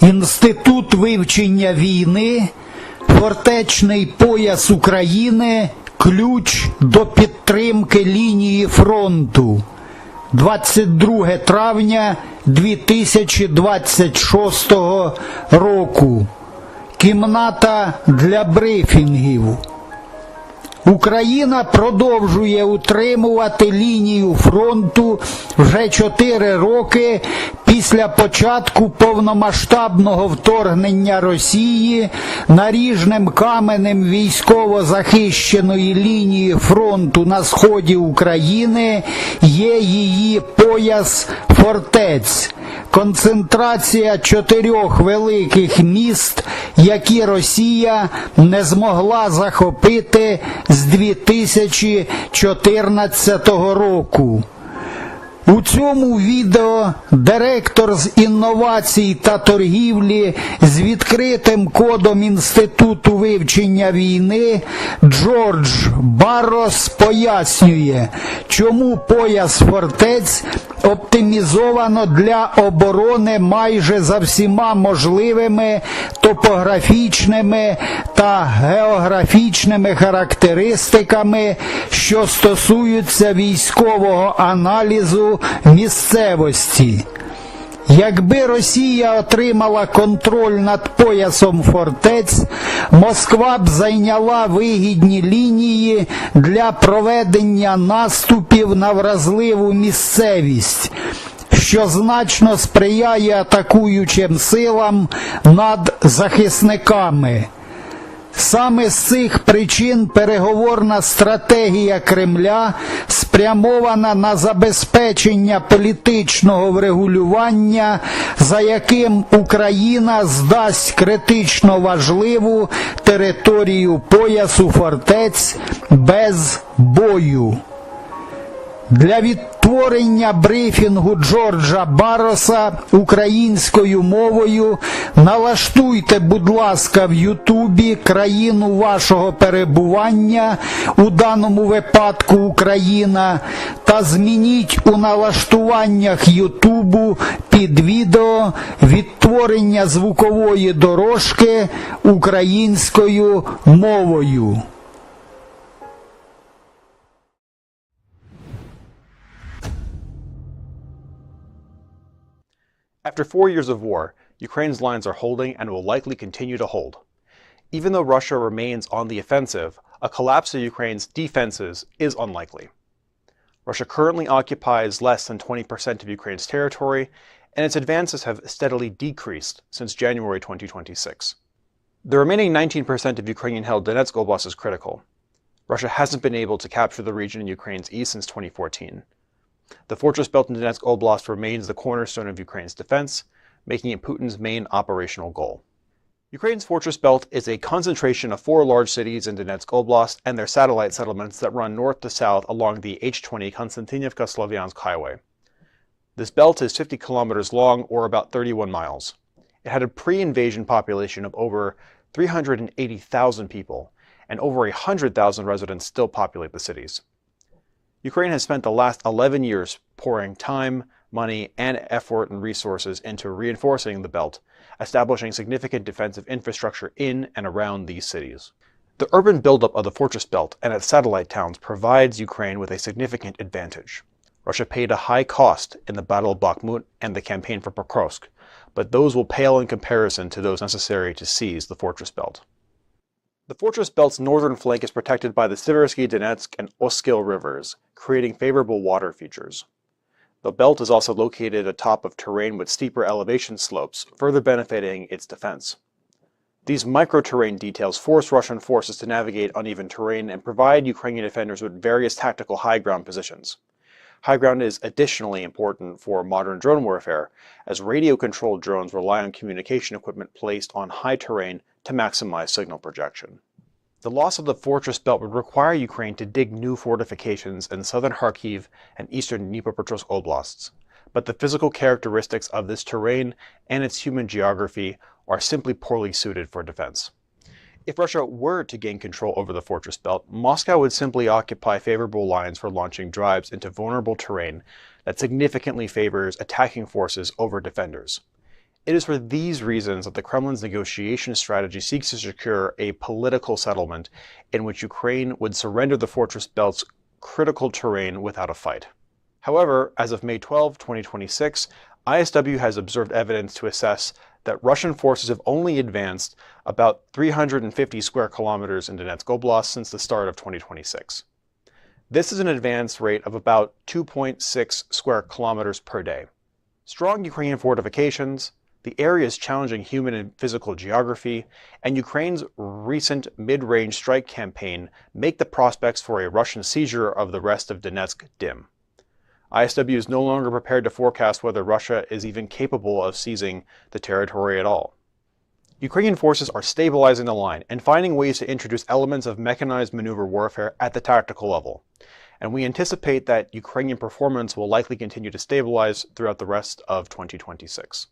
Інститут вивчення війни, Фортечний пояс України, ключ до підтримки лінії фронту. 22 травня 2026 року. Кімната для брифінгів. Україна продовжує утримувати лінію фронту вже 4 роки після початку повномасштабного вторгнення Росії. Наріжним каменем військово захищеної лінії фронту на сході України є її пояс «Фортець». Концентрація 4 великих міст, які Росія не змогла захопити з 2014 року. У цьому відео директор з інновацій та торгівлі з відкритим кодом Інституту вивчення війни Джордж Баррос пояснює, чому пояс «Фортець» оптимізовано для оборони майже за всіма можливими топографічними та географічними характеристиками, що стосуються військового аналізу місцевості. Якби Росія отримала контроль над поясом «Фортець», Москва б зайняла вигідні лінії для проведення наступів на вразливу місцевість, що значно сприяє атакуючим силам над захисниками. Саме з цих причин переговорна стратегія Кремля спрямована на забезпечення політичного врегулювання, за яким Україна здасть критично важливу територію поясу «Фортець» без бою. Для відтворення брифінгу Джорджа Барроса українською мовою налаштуйте, будь ласка, в Ютубі країну вашого перебування, у даному випадку Україна, та змініть у налаштуваннях Ютубу під відео відтворення звукової дорожки українською мовою. After 4 years of war, Ukraine's lines are holding and will likely continue to hold. Even though Russia remains on the offensive, a collapse of Ukraine's defenses is unlikely. Russia currently occupies less than 20% of Ukraine's territory, and its advances have steadily decreased since January 2026. The remaining 19% of Ukrainian-held Donetsk Oblast is critical. Russia hasn't been able to capture the region in Ukraine's east since 2014. The fortress belt in Donetsk Oblast remains the cornerstone of Ukraine's defense, making it Putin's main operational goal. Ukraine's fortress belt is a concentration of 4 large cities in Donetsk Oblast and their satellite settlements that run north to south along the H-20 Konstantinivka-Slavyansk highway. This belt is 50 kilometers long, or about 31 miles. It had a pre-invasion population of over 380,000 people, and over 100,000 residents still populate the cities. Ukraine has spent the last 11 years pouring time, money, and effort and resources into reinforcing the belt, establishing significant defensive infrastructure in and around these cities. The urban buildup of the fortress belt and its satellite towns provides Ukraine with a significant advantage. Russia paid a high cost in the Battle of Bakhmut and the campaign for Pokrovsk, but those will pale in comparison to those necessary to seize the fortress belt. The fortress belt's northern flank is protected by the Siversky Donetsk and Oskil rivers, creating favorable water features. The belt is also located atop of terrain with steeper elevation slopes, further benefiting its defense. These micro-terrain details force Russian forces to navigate uneven terrain and provide Ukrainian defenders with various tactical high ground positions. High ground is additionally important for modern drone warfare, as radio-controlled drones rely on communication equipment placed on high terrain to maximize signal projection. The loss of the fortress belt would require Ukraine to dig new fortifications in southern Kharkiv and eastern Dnipropetrovsk oblasts, but the physical characteristics of this terrain and its human geography are simply poorly suited for defense. If Russia were to gain control over the fortress belt, Moscow would simply occupy favorable lines for launching drives into vulnerable terrain that significantly favors attacking forces over defenders. It is for these reasons that the Kremlin's negotiation strategy seeks to secure a political settlement in which Ukraine would surrender the fortress belt's critical terrain without a fight. However, as of May 12, 2026, ISW has observed evidence to assess that Russian forces have only advanced about 350 square kilometers in Donetsk Oblast since the start of 2026. This is an advance rate of about 2.6 square kilometers per day. Strong Ukrainian fortifications, the area's challenging human and physical geography, and Ukraine's recent mid-range strike campaign make the prospects for a Russian seizure of the rest of Donetsk dim. ISW is no longer prepared to forecast whether Russia is even capable of seizing the territory at all. Ukrainian forces are stabilizing the line and finding ways to introduce elements of mechanized maneuver warfare at the tactical level, and we anticipate that Ukrainian performance will likely continue to stabilize throughout the rest of 2026.